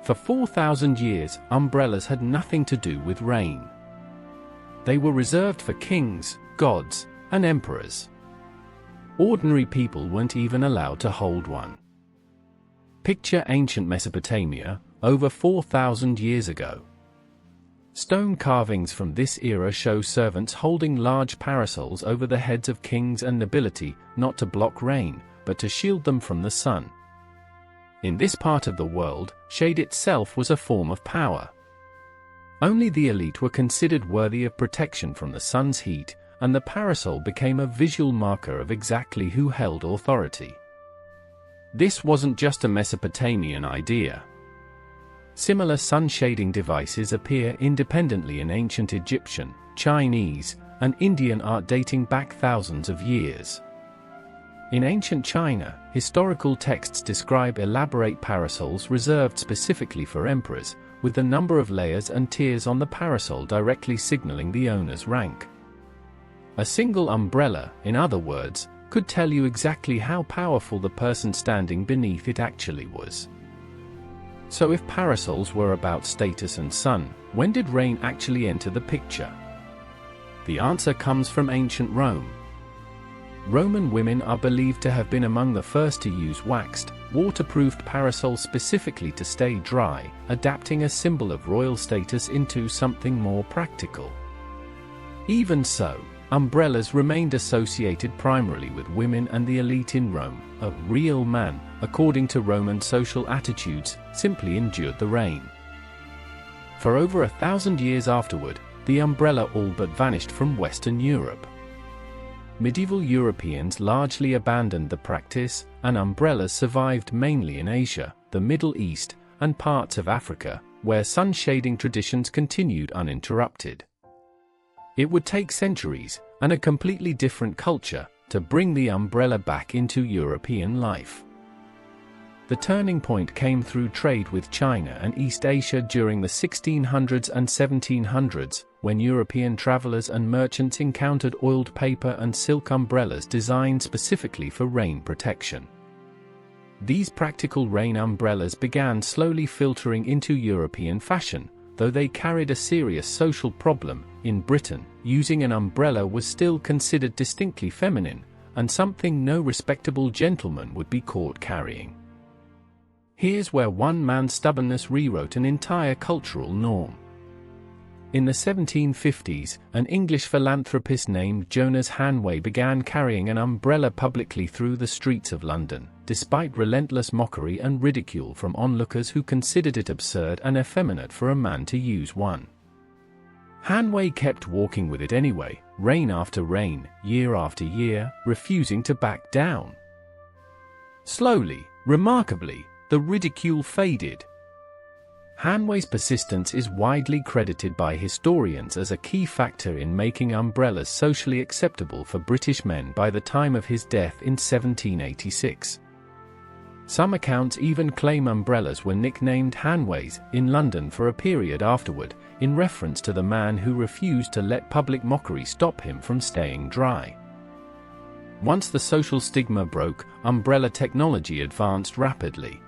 For 4,000 years, umbrellas had nothing to do with rain. They were reserved for kings, gods, and emperors. Ordinary people weren't even allowed to hold one. Picture ancient Mesopotamia, over 4,000 years ago. Stone carvings from this era show servants holding large parasols over the heads of kings and nobility, not to block rain, but to shield them from the sun. In this part of the world, shade itself was a form of power. Only the elite were considered worthy of protection from the sun's heat, and the parasol became a visual marker of exactly who held authority. This wasn't just a Mesopotamian idea. Similar sun-shading devices appear independently in ancient Egyptian, Chinese, and Indian art dating back thousands of years. In ancient China, historical texts describe elaborate parasols reserved specifically for emperors, with the number of layers and tiers on the parasol directly signaling the owner's rank. A single umbrella, in other words, could tell you exactly how powerful the person standing beneath it actually was. So if parasols were about status and sun, when did rain actually enter the picture? The answer comes from ancient Rome. Roman women are believed to have been among the first to use waxed, waterproofed parasols specifically to stay dry, adapting a symbol of royal status into something more practical. Even so, umbrellas remained associated primarily with women and the elite in Rome. A real man, according to Roman social attitudes, simply endured the rain. For over 1,000 years afterward, the umbrella all but vanished from Western Europe. Medieval Europeans largely abandoned the practice, and umbrellas survived mainly in Asia, the Middle East, and parts of Africa, where sun-shading traditions continued uninterrupted. It would take centuries, and a completely different culture, to bring the umbrella back into European life. The turning point came through trade with China and East Asia during the 1600s and 1700s, when European travelers and merchants encountered oiled paper and silk umbrellas designed specifically for rain protection. These practical rain umbrellas began slowly filtering into European fashion, though they carried a serious social problem. In Britain, using an umbrella was still considered distinctly feminine, and something no respectable gentleman would be caught carrying. Here's where one man's stubbornness rewrote an entire cultural norm. In the 1750s, an English philanthropist named Jonas Hanway began carrying an umbrella publicly through the streets of London, despite relentless mockery and ridicule from onlookers who considered it absurd and effeminate for a man to use one. Hanway kept walking with it anyway, rain after rain, year after year, refusing to back down. Slowly, remarkably, the ridicule faded. Hanway's persistence is widely credited by historians as a key factor in making umbrellas socially acceptable for British men by the time of his death in 1786. Some accounts even claim umbrellas were nicknamed Hanways in London for a period afterward, in reference to the man who refused to let public mockery stop him from staying dry. Once the social stigma broke, umbrella technology advanced rapidly.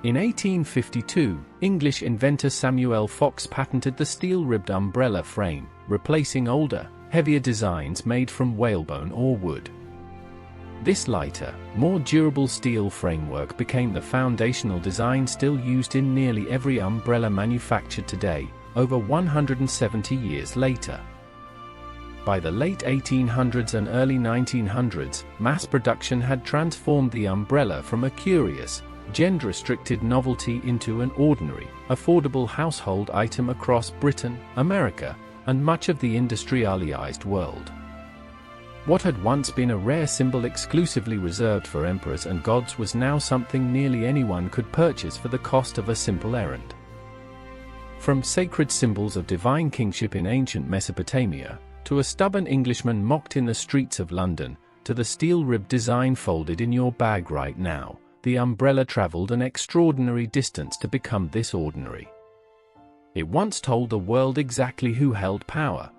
In 1852, English inventor Samuel Fox patented the steel-ribbed umbrella frame, replacing older, heavier designs made from whalebone or wood. This lighter, more durable steel framework became the foundational design still used in nearly every umbrella manufactured today, over 170 years later. By the late 1800s and early 1900s, mass production had transformed the umbrella from a curious, gender-restricted novelty into an ordinary, affordable household item across Britain, America, and much of the industrialized world. What had once been a rare symbol exclusively reserved for emperors and gods was now something nearly anyone could purchase for the cost of a simple errand. From sacred symbols of divine kingship in ancient Mesopotamia, to a stubborn Englishman mocked in the streets of London, to the steel-ribbed design folded in your bag right now, the umbrella traveled an extraordinary distance to become this ordinary. It once told the world exactly who held power.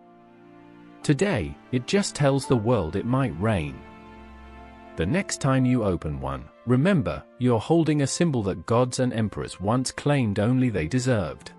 Today, it just tells the world it might rain. The next time you open one, remember, you're holding a symbol that gods and emperors once claimed only they deserved.